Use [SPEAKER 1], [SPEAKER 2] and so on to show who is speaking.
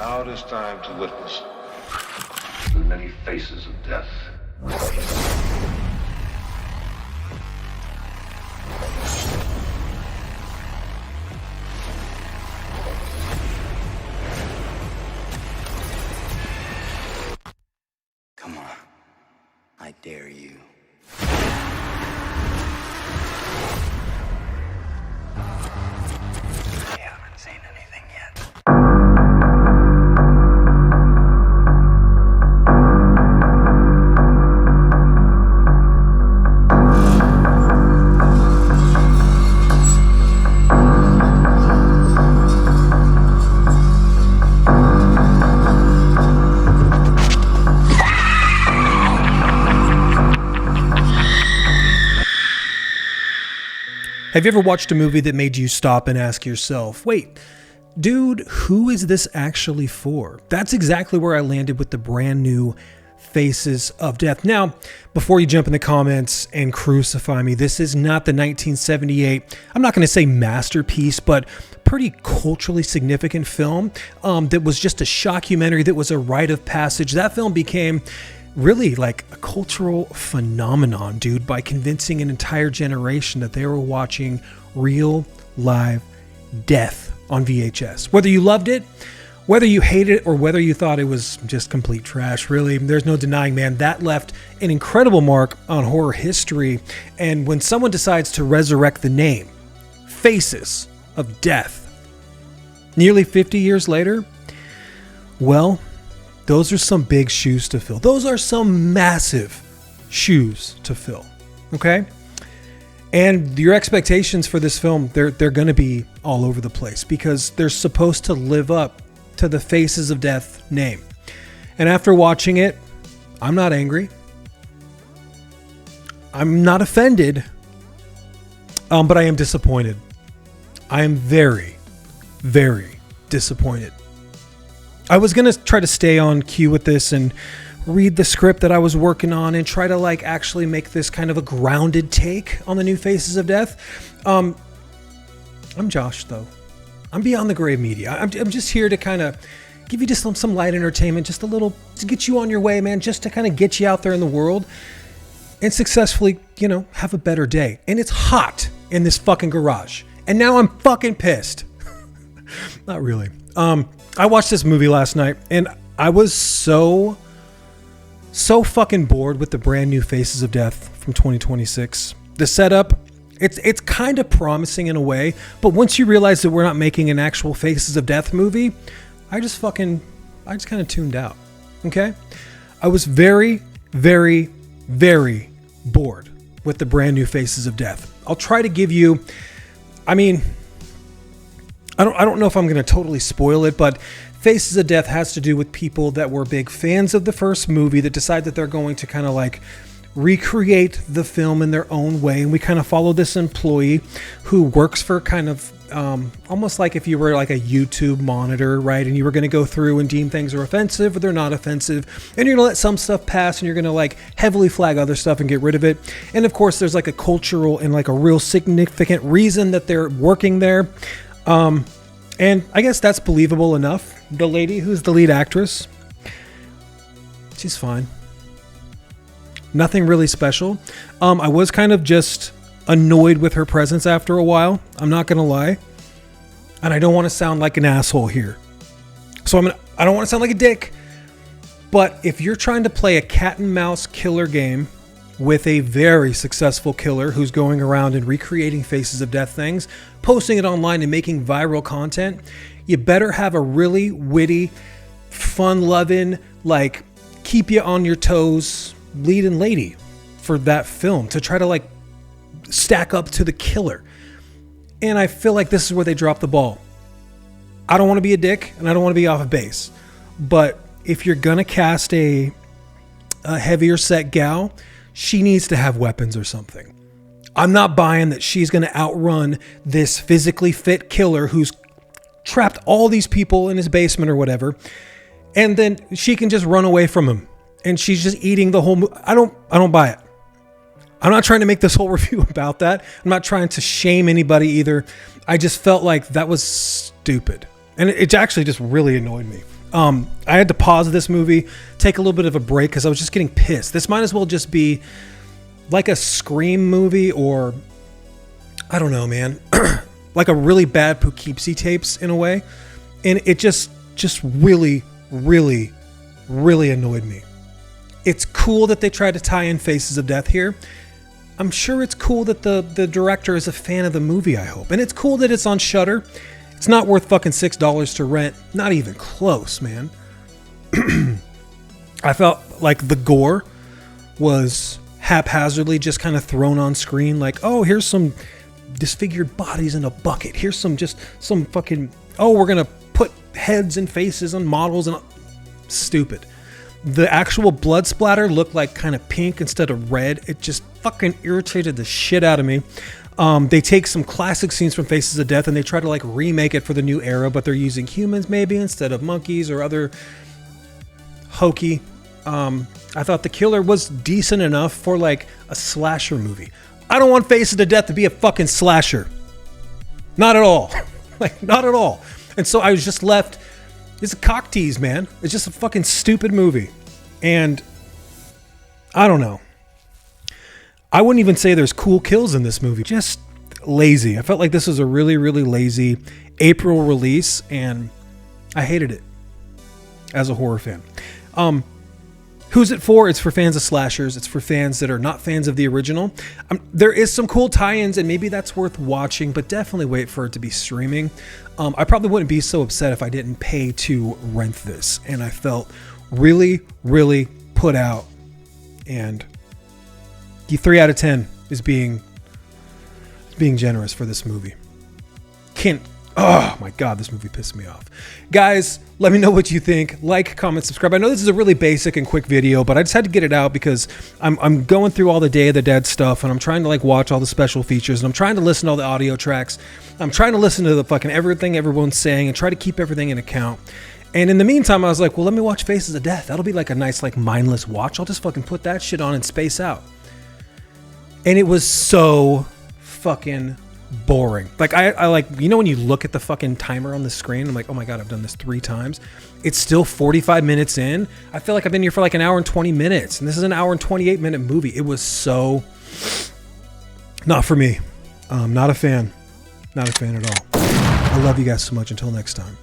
[SPEAKER 1] Now it is time to witness the many faces of death.
[SPEAKER 2] Come on. I dare you. You haven't seen anything yet.
[SPEAKER 3] Have you ever watched a movie that made you stop and ask yourself, wait, dude, who is this actually for? That's exactly where I landed with the brand new Faces of Death. Now, before you jump in the comments and crucify me, this is not the 1978, I'm not going to say masterpiece, but pretty culturally significant film that was just a shockumentary, that was a rite of passage. That film became really like a cultural phenomenon, dude, by convincing an entire generation that they were watching real live death on VHS. Whether you loved it, whether you hated it, or whether you thought it was just complete trash, really, there's no denying, man, that left an incredible mark on horror history. And when someone decides to resurrect the name, Faces of Death, nearly 50 years later, well, those are some big shoes to fill. Those are some massive shoes to fill. Okay? And your expectations for this film, they're going to be all over the place because they're supposed to live up to the Faces of Death name. And after watching it, I'm not angry. I'm not offended. But I am disappointed. I am very, very disappointed. I was going to try to stay on cue with this and read the script that I was working on and try to like actually make this kind of a grounded take on the new Faces of Death. I'm Josh, though. I'm Beyond the Grave Media. I'm just here to kind of give you just some light entertainment, just a little to get you on your way, man, just to kind of get you out there in the world and successfully, have a better day. And it's hot in this fucking garage. And now I'm fucking pissed. Not really. I watched this movie last night and I was so fucking bored with the brand new Faces of Death from 2026. The setup, it's kind of promising in a way, but once you realize that we're not making an actual Faces of Death movie, I just kind of tuned out. Okay? I was very, very, very bored with the brand new Faces of Death. I'll try to give you, I don't know if I'm going to totally spoil it, but Faces of Death has to do with people that were big fans of the first movie that decide that they're going to kind of like recreate the film in their own way. And we kind of follow this employee who works for kind of almost like if you were like a YouTube monitor, right? And you were going to go through and deem things are offensive or they're not offensive. And you're going to let some stuff pass and you're going to like heavily flag other stuff and get rid of it. And of course, there's like a cultural and like a real significant reason that they're working there. And I guess that's believable enough. The lady who's the lead actress, she's fine. Nothing really special. I was kind of just annoyed with her presence after a while. I'm not going to lie. And I don't want to sound like an asshole here. So I don't want to sound like a dick. But if you're trying to play a cat and mouse killer game with a very successful killer who's going around and recreating Faces of Death things, posting it online and making viral content, you better have a really witty, fun-loving, like keep you on your toes leading lady for that film to try to like stack up to the killer. And I feel like this is where they drop the ball. I don't want to be a dick and I don't want to be off of base, but if you're gonna cast a heavier set gal, she needs to have weapons or something. I'm not buying that she's going to outrun this physically fit killer who's trapped all these people in his basement or whatever, and then she can just run away from him and she's just eating the whole I don't buy it. I'm not trying to make this whole review about that. I'm not trying to shame anybody either. I just felt like that was stupid. And it actually just really annoyed me. I had to pause this movie, take a little bit of a break because I was just getting pissed. This might as well just be like a Scream movie, or I don't know, man, like a really bad Poughkeepsie Tapes in a way. And it just really, really, really annoyed me. It's cool that they tried to tie in Faces of Death here. I'm sure it's cool that the director is a fan of the movie, I hope. And it's cool that it's on Shudder. It's not worth fucking $6 to rent. Not even close, man. I felt like the gore was haphazardly just kind of thrown on screen. Like, oh, here's some disfigured bodies in a bucket. Here's some fucking, oh, we're going to put heads and faces on models. And stupid. The actual blood splatter looked like kind of pink instead of red. It just fucking irritated the shit out of me. They take some classic scenes from Faces of Death and they try to like remake it for the new era, but they're using humans maybe instead of monkeys or other hokey. I thought the killer was decent enough for like a slasher movie. I don't want Faces of Death to be a fucking slasher. Not at all. Like, not at all. And so I was just left. It's a cock tease, man. It's just a fucking stupid movie. And I don't know. I wouldn't even say there's cool kills in this movie. Just lazy. I felt like this was a really, really lazy April release, and I hated it as a horror fan. Who's it for? It's for fans of slashers. It's for fans that are not fans of the original. There is some cool tie-ins, and maybe that's worth watching, but definitely wait for it to be streaming. I probably wouldn't be so upset if I didn't pay to rent this, and I felt really, really put out. And the 3 out of 10 is being generous for this movie. Oh my God, this movie pissed me off. Guys, let me know what you think. Like, comment, subscribe. I know this is a really basic and quick video, but I just had to get it out because I'm going through all the Day of the Dead stuff, and I'm trying to like watch all the special features, and I'm trying to listen to all the audio tracks. I'm trying to listen to the fucking everything everyone's saying and try to keep everything in account. And in the meantime, I was like, well, let me watch Faces of Death. That'll be like a nice, like mindless watch. I'll just fucking put that shit on and space out. And it was so fucking boring. Like I like, you know, when you look at the fucking timer on the screen, I'm like, oh my God, I've done this 3 times. It's still 45 minutes in. I feel like I've been here for like an hour and 20 minutes, and this is an hour and 28-minute movie. It was so not for me. Not a fan. Not a fan at all. I love you guys so much. Until next time.